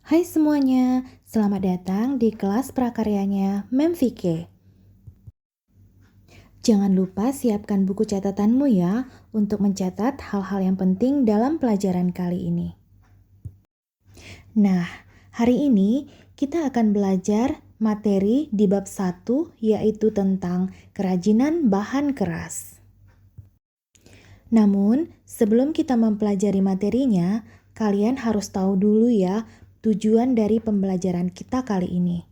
Hai semuanya, selamat datang di kelas prakaryanya Memfike. Jangan lupa siapkan buku catatanmu ya untuk mencatat hal-hal yang penting dalam pelajaran kali ini. Nah, hari ini kita akan belajar materi di bab 1 yaitu tentang kerajinan bahan keras. Namun, sebelum kita mempelajari materinya, kalian harus tahu dulu ya tujuan dari pembelajaran kita kali ini.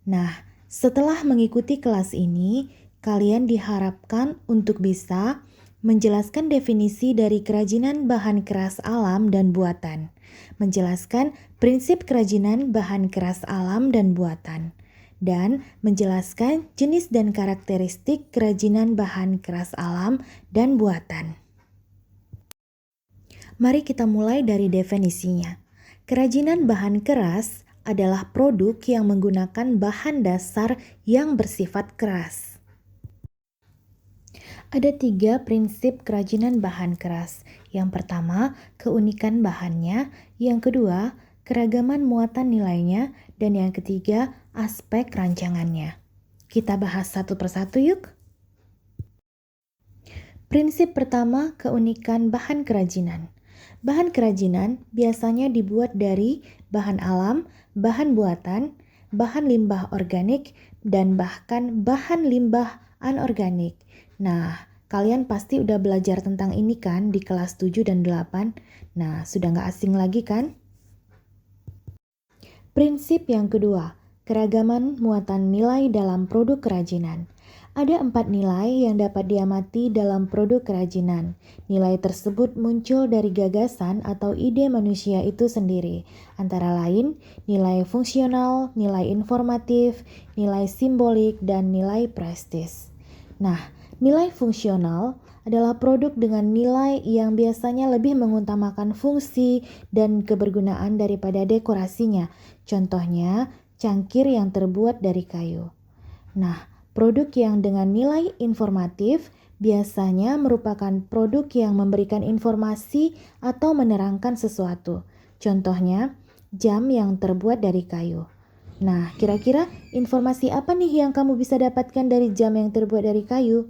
Nah, setelah mengikuti kelas ini, kalian diharapkan untuk bisa menjelaskan definisi dari kerajinan bahan keras alam dan buatan, menjelaskan prinsip kerajinan bahan keras alam dan buatan, dan menjelaskan jenis dan karakteristik kerajinan bahan keras alam dan buatan. Mari kita mulai dari definisinya. Kerajinan bahan keras adalah produk yang menggunakan bahan dasar yang bersifat keras. Ada 3 prinsip kerajinan bahan keras. Yang pertama, keunikan bahannya. Yang kedua, keragaman muatan nilainya. Dan yang ketiga, aspek rancangannya. Kita bahas satu persatu yuk. Prinsip pertama, keunikan bahan kerajinan. Bahan kerajinan biasanya dibuat dari bahan alam, bahan buatan, bahan limbah organik, dan bahkan bahan limbah anorganik. Nah, kalian pasti udah belajar tentang ini kan di kelas 7 dan 8. Nah, sudah nggak asing lagi kan? Prinsip yang kedua, keragaman muatan nilai dalam produk kerajinan. Ada 4 nilai yang dapat diamati dalam produk kerajinan. Nilai tersebut muncul dari gagasan atau ide manusia itu sendiri, antara lain nilai fungsional, nilai informatif, nilai simbolik, dan nilai prestis. Nah, nilai fungsional adalah produk dengan nilai yang biasanya lebih mengutamakan fungsi dan kebergunaan daripada dekorasinya. Contohnya, cangkir yang terbuat dari kayu. Nah, produk yang dengan nilai informatif biasanya merupakan produk yang memberikan informasi atau menerangkan sesuatu. Contohnya, jam yang terbuat dari kayu. Nah, kira-kira informasi apa nih yang kamu bisa dapatkan dari jam yang terbuat dari kayu?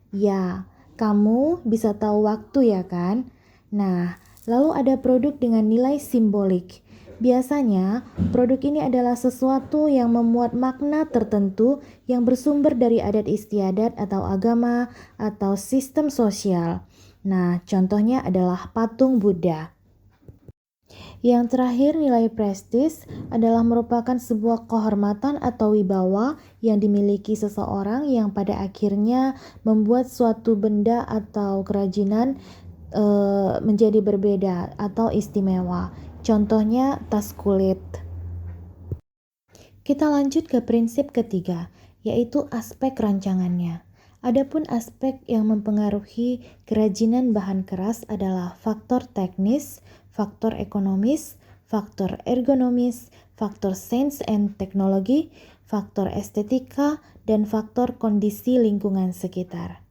Ya, kamu bisa tahu waktu ya kan? Nah, lalu ada produk dengan nilai simbolik. Biasanya, produk ini adalah sesuatu yang memuat makna tertentu yang bersumber dari adat istiadat atau agama atau sistem sosial. Nah, contohnya adalah patung Buddha. Yang terakhir, nilai prestis adalah merupakan sebuah kehormatan atau wibawa yang dimiliki seseorang yang pada akhirnya membuat suatu benda atau kerajinan menjadi berbeda atau istimewa. Contohnya tas kulit. Kita lanjut ke prinsip ketiga, yaitu aspek rancangannya. Adapun aspek yang mempengaruhi kerajinan bahan keras adalah faktor teknis, faktor ekonomis, faktor ergonomis, faktor sains and teknologi, faktor estetika, dan faktor kondisi lingkungan sekitar.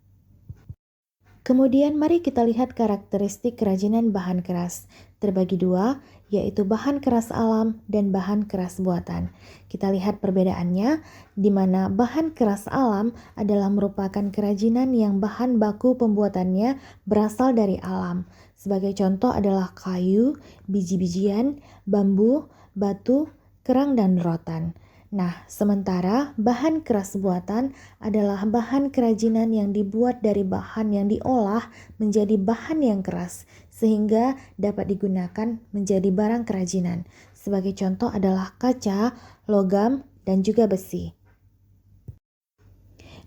Kemudian mari kita lihat karakteristik kerajinan bahan keras. Terbagi 2, yaitu bahan keras alam dan bahan keras buatan. Kita lihat perbedaannya, di mana bahan keras alam adalah merupakan kerajinan yang bahan baku pembuatannya berasal dari alam. Sebagai contoh adalah kayu, biji-bijian, bambu, batu, kerang, dan rotan. Nah, sementara bahan keras buatan adalah bahan kerajinan yang dibuat dari bahan yang diolah menjadi bahan yang keras, sehingga dapat digunakan menjadi barang kerajinan. Sebagai contoh adalah kaca, logam, dan juga besi.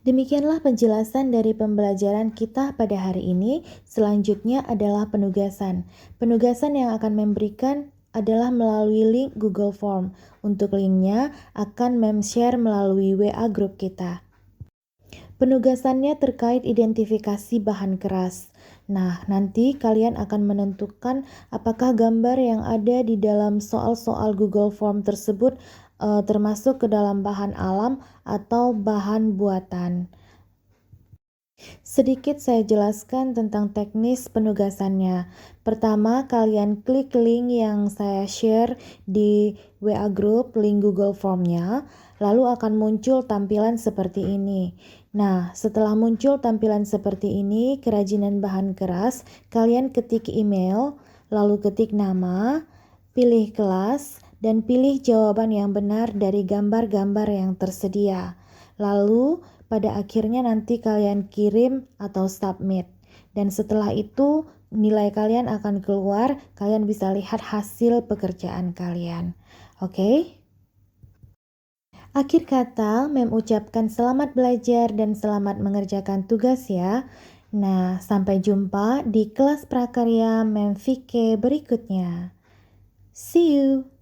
Demikianlah penjelasan dari pembelajaran kita pada hari ini. Selanjutnya adalah penugasan. Penugasan yang akan memberikan adalah melalui link Google Form. Untuk linknya akan share melalui WA grup kita. Penugasannya terkait identifikasi bahan keras. Nah, nanti kalian akan menentukan apakah gambar yang ada di dalam soal-soal Google Form tersebut termasuk ke dalam bahan alam atau bahan buatan. Sedikit saya jelaskan tentang teknis penugasannya. Pertama, kalian klik link yang saya share di WA Group, link Google Form-nya, lalu akan muncul tampilan seperti ini. Nah, setelah muncul tampilan seperti ini, kerajinan bahan keras, kalian ketik email, lalu ketik nama, pilih kelas, dan pilih jawaban yang benar dari gambar-gambar yang tersedia. Lalu, pada akhirnya nanti kalian kirim atau submit. Dan setelah itu nilai kalian akan keluar, kalian bisa lihat hasil pekerjaan kalian. Oke? Akhir kata, Mem ucapkan selamat belajar dan selamat mengerjakan tugas ya. Nah, sampai jumpa di kelas prakarya Mem Vike berikutnya. See you!